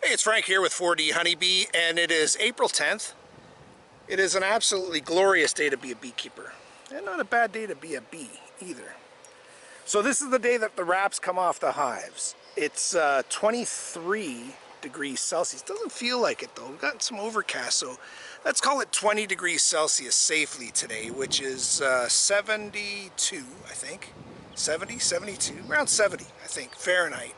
Hey, it's Frank here with 4D Honeybee, and it is April 10th. It is an absolutely glorious day to be a beekeeper, and not a bad day to be a bee either. So this is the day that the wraps come off the hives. It's 23 degrees Celsius. Doesn't feel like it though. We've got some overcast, so let's call it 20 degrees Celsius safely today, which is 72, I think. 70, 72, around 70, I think, Fahrenheit.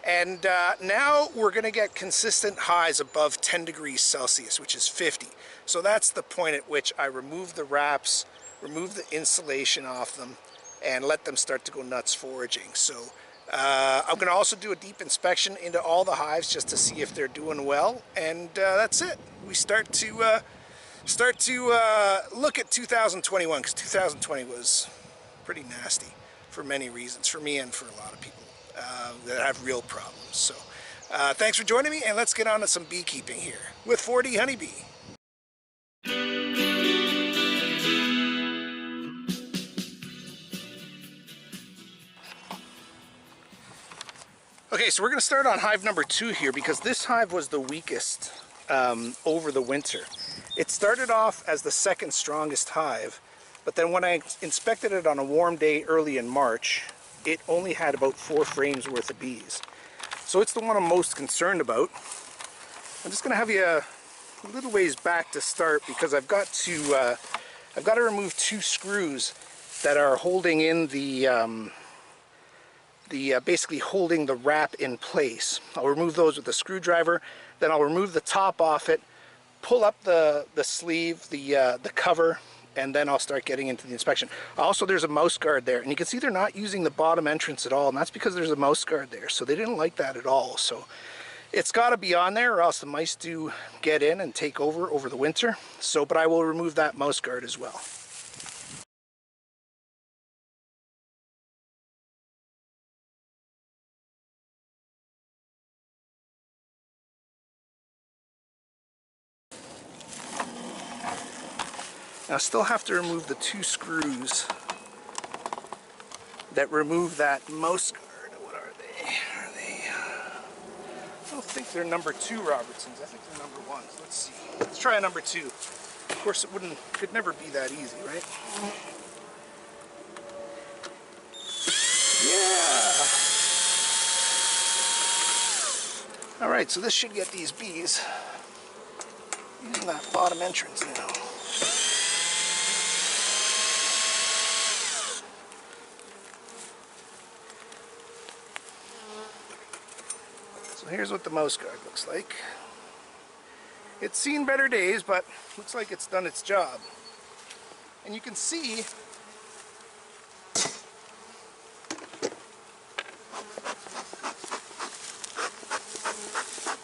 And now we're going to get consistent highs above 10 degrees Celsius, which is 50. So that's the point at which I remove the wraps, remove the insulation off them, and let them start to go nuts foraging. So I'm going to also do a deep inspection into all the hives just to see if they're doing well, and that's it. We start to look at 2021, because 2020 was pretty nasty for many reasons, for me and for a lot of people that have real problems. So thanks for joining me, and let's get on to some beekeeping here with 4D Honeybee. Okay, so we're going to start on hive number 2 here, because this hive was the weakest over the winter. It started off as the second strongest hive, but then when I inspected it on a warm day early in March, it only had about 4 frames worth of bees. So it's the one I'm most concerned about. I'm just going to have you a little ways back to start, because I've got to remove 2 screws that are holding in the basically holding the wrap in place. I'll remove those with a screwdriver, then I'll remove the top off it, pull up the sleeve, the cover, and then I'll start getting into the inspection. Also, there's a mouse guard there, and you can see they're not using the bottom entrance at all, and that's because there's a mouse guard there, so they didn't like that at all. So it's got to be on there, or else the mice do get in and take over the winter. So, but I will remove that mouse guard as well. Now I still have to remove the 2 screws that remove that mouse guard. What are they? I don't think they're number 2 Robertsons. I think they're number 1s. Let's see. Let's try a number 2. Of course, could never be that easy, right? Yeah. All right, so this should get these bees using that bottom entrance now. So here's what the mouse guard looks like. It's seen better days, but looks like it's done its job. And you can see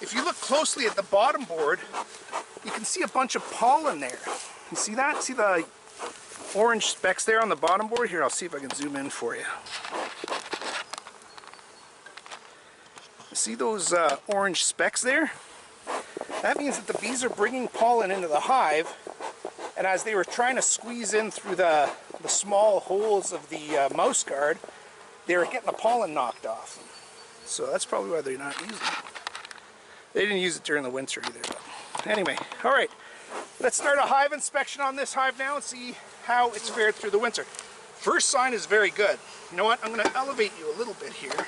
if you look closely at the bottom board, you can see a bunch of pollen there. You see that? See the orange specks there on the bottom board? Here, I'll see if I can zoom in for you. See those orange specks there? That means that the bees are bringing pollen into the hive, and as they were trying to squeeze in through the small holes of the mouse guard, they were getting the pollen knocked off. So that's probably why they're not using it. They didn't use it during the winter either. But anyway, all right. Let's start a hive inspection on this hive now and see how it's fared through the winter. First sign is very good. You know what? I'm going to elevate you a little bit here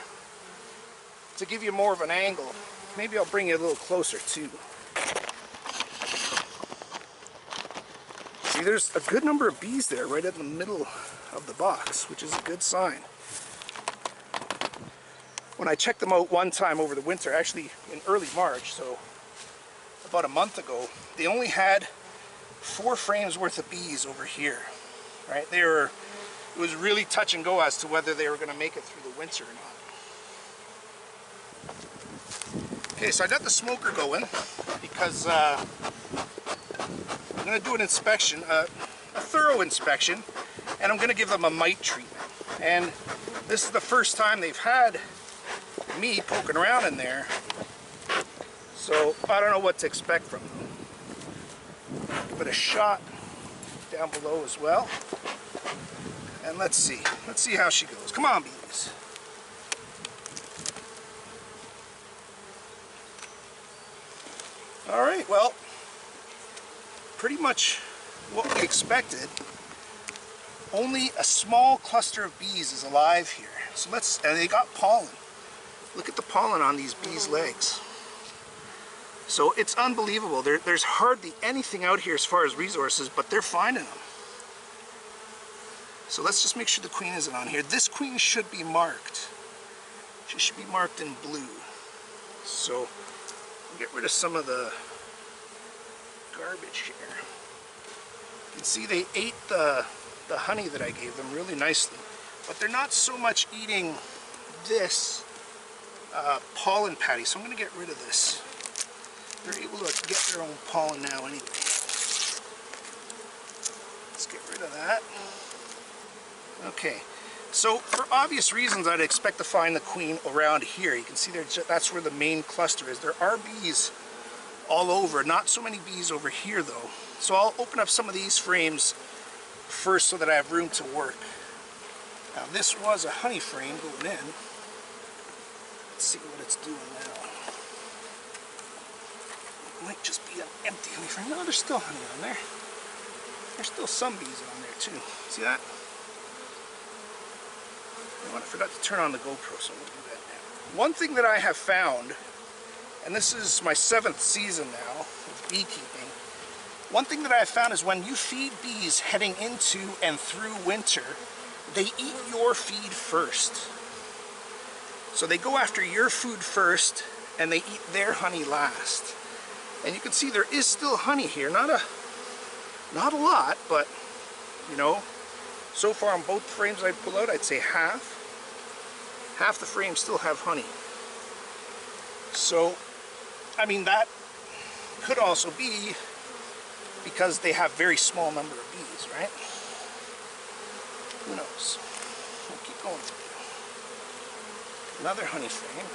to give you more of an angle. Maybe I'll bring you a little closer too. See, there's a good number of bees there right in the middle of the box, which is a good sign. When I checked them out one time over the winter, actually in early March, so about a month ago, they only had 4 frames worth of bees over here. Right? It was really touch and go as to whether they were going to make it through the winter or not. Okay, so I got the smoker going because I'm going to do an inspection, a thorough inspection, and I'm going to give them a mite treatment. And this is the first time they've had me poking around in there, so I don't know what to expect from them. Give it a shot down below as well, and let's see how she goes. Come on, bees. All right, well, pretty much what we expected. Only a small cluster of bees is alive here. So and they got pollen. Look at the pollen on these bees' legs. So it's unbelievable. There's hardly anything out here as far as resources, but they're finding them. So let's just make sure the queen isn't on here. This queen should be marked. She should be marked in blue. So we'll get rid of some of the garbage here. You can see they ate the honey that I gave them really nicely, but they're not so much eating this pollen patty, so I'm going to get rid of this. They're able to get their own pollen now anyway. Let's get rid of that. Okay, so for obvious reasons I'd expect to find the queen around here. You can see that's where the main cluster is. There are bees all over, not so many bees over here though. So I'll open up some of these frames first so that I have room to work. Now this was a honey frame going in. Let's see what it's doing now. It might just be an empty honey frame. No, there's still honey on there. There's still some bees on there too. See that? I forgot to turn on the GoPro, so we'll do that now. One thing that I have found, and this is my 7th season now of beekeeping, one thing that I have found is when you feed bees heading into and through winter, they eat your feed first. So they go after your food first, and they eat their honey last. And you can see there is still honey here. Not a lot, but you know, so far on both frames I pull out, I'd say half. Half the frames still have honey. So, I mean, that could also be because they have very small number of bees, right? Who knows? We'll keep going through. Another honey frame.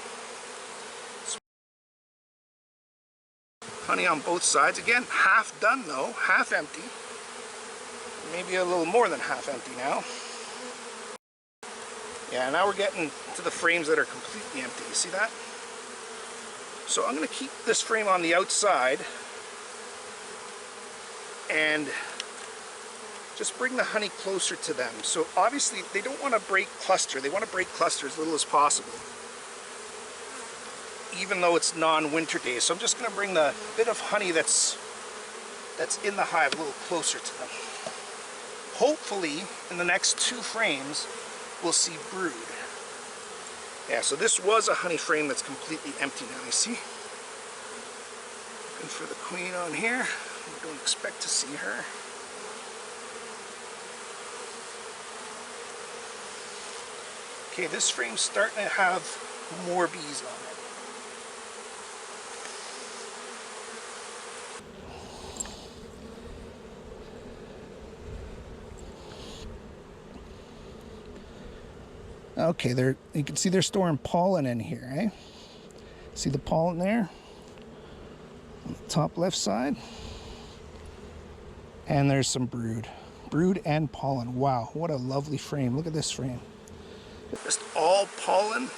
Honey on both sides. Again, half done though, half empty. Maybe a little more than half empty now. Yeah, now we're getting to the frames that are completely empty. You see that? So I'm going to keep this frame on the outside and just bring the honey closer to them. So obviously they don't want to break cluster. They want to break cluster as little as possible, even though it's non-winter days. So I'm just going to bring the bit of honey that's in the hive a little closer to them. Hopefully in the next 2 frames we'll see brood. Yeah, so this was a honey frame that's completely empty now, you see? Looking for the queen on here. We don't expect to see her. Okay, this frame's starting to have more bees on it. Okay, you can see they're storing pollen in here, eh? See the pollen there? On the top left side. And there's some brood. Brood and pollen. Wow, what a lovely frame. Look at this frame. Just all pollen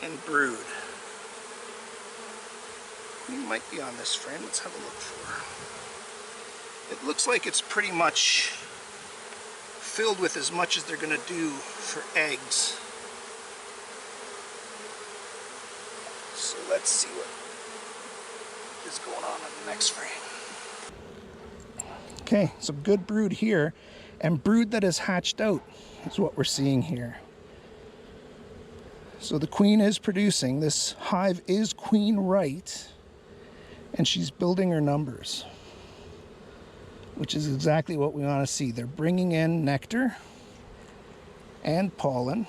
and brood. Queen might be on this frame. Let's have a look for her. It looks like it's pretty much filled with as much as they're going to do for eggs. So let's see what is going on in the next frame. Okay, so good brood here, and brood that is hatched out is what we're seeing here. So the queen is producing. This hive is queen right, and she's building her numbers, which is exactly what we want to see. They're bringing in nectar and pollen.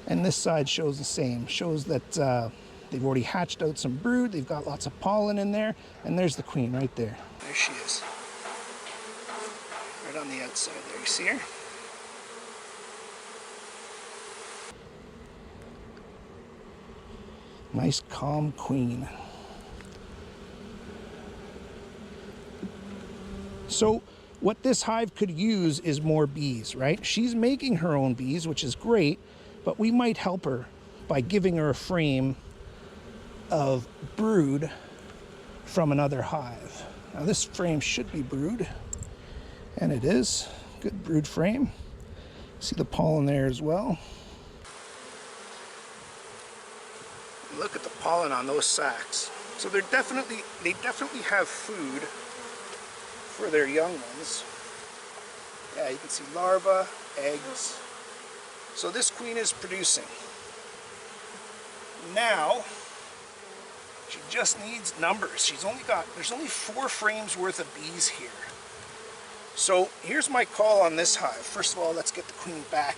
And this side shows the same. Shows that they've already hatched out some brood. They've got lots of pollen in there. And there's the queen right there. There she is. Right on the outside there. You see her? Nice calm queen. So what this hive could use is more bees, right? She's making her own bees, which is great, but we might help her by giving her a frame of brood from another hive. Now this frame should be brood, and it is. Good brood frame. See the pollen there as well. Look at the pollen on those sacs. So they definitely have food for their young ones. Yeah, you can see larvae, eggs. So this queen is producing. Now, she just needs numbers. There's only 4 frames worth of bees here. So here's my call on this hive. First of all, let's get the queen back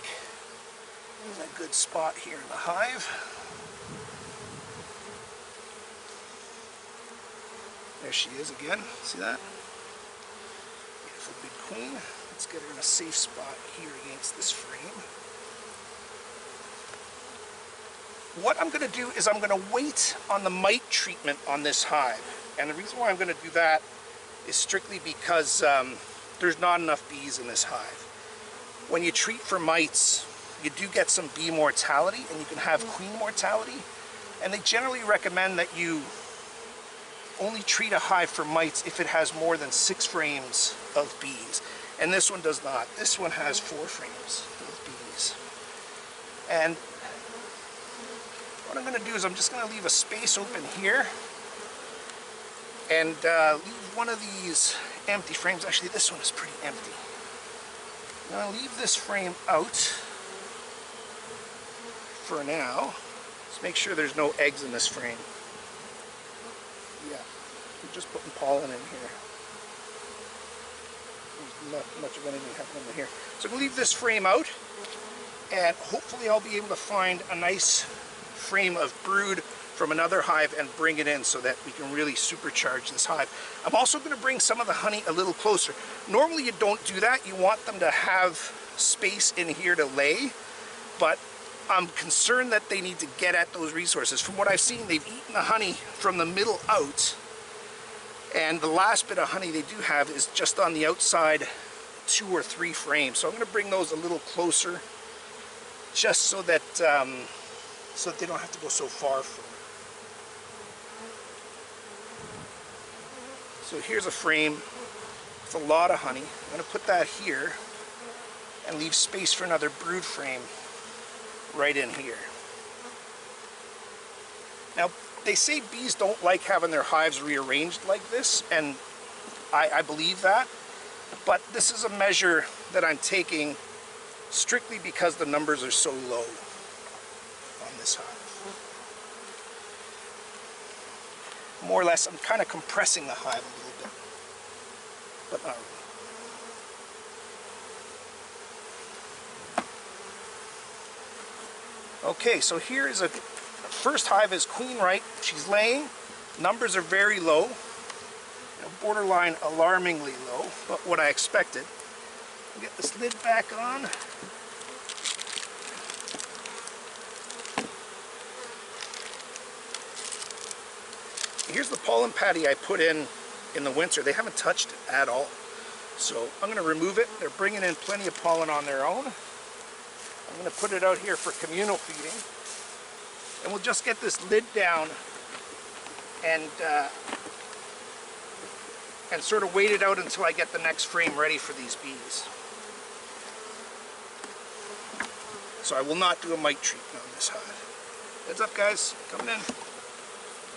in a good spot here in the hive. There she is again. See that? Beautiful big queen. Let's get her in a safe spot here against this frame. What I'm going to do is I'm going to wait on the mite treatment on this hive. And the reason why I'm going to do that is strictly because there's not enough bees in this hive. When you treat for mites, you do get some bee mortality, and you can have queen mortality. And they generally recommend that you only treat a hive for mites if it has more than 6 frames of bees. And this one does not. This one has 4 frames of bees. And what I'm going to do is I'm just going to leave a space open here and leave one of these empty frames. Actually, this one is pretty empty. I'm going to leave this frame out for now. Let's make sure there's no eggs in this frame. Yeah, we're just putting pollen in here. There's not much of anything happening in here. So I'm going to leave this frame out, and hopefully I'll be able to find a nice frame of brood from another hive and bring it in so that we can really supercharge this hive. I'm also going to bring some of the honey a little closer. Normally you don't do that. You want them to have space in here to lay, but I'm concerned that they need to get at those resources. From what I've seen, they've eaten the honey from the middle out, and the last bit of honey they do have is just on the outside 2 or 3 frames. So I'm going to bring those a little closer, just so that they don't have to go so far from it. So here's a frame with a lot of honey. I'm going to put that here and leave space for another brood frame right in here. Now, they say bees don't like having their hives rearranged like this, and I believe that, but this is a measure that I'm taking strictly because the numbers are so low on this hive. More or less, I'm kind of compressing the hive a little bit, but not really. Okay, so here is a first hive is queen right. She's laying. Numbers are very low, borderline alarmingly low, but what I expected. Get this lid back on. Here's the pollen patty I put in the winter. They haven't touched it at all. So I'm going to remove it. They're bringing in plenty of pollen on their own. I'm going to put it out here for communal feeding. And we'll just get this lid down and sort of wait it out until I get the next frame ready for these bees. So I will not do a mite treatment on this hive. Heads up, guys. Coming in.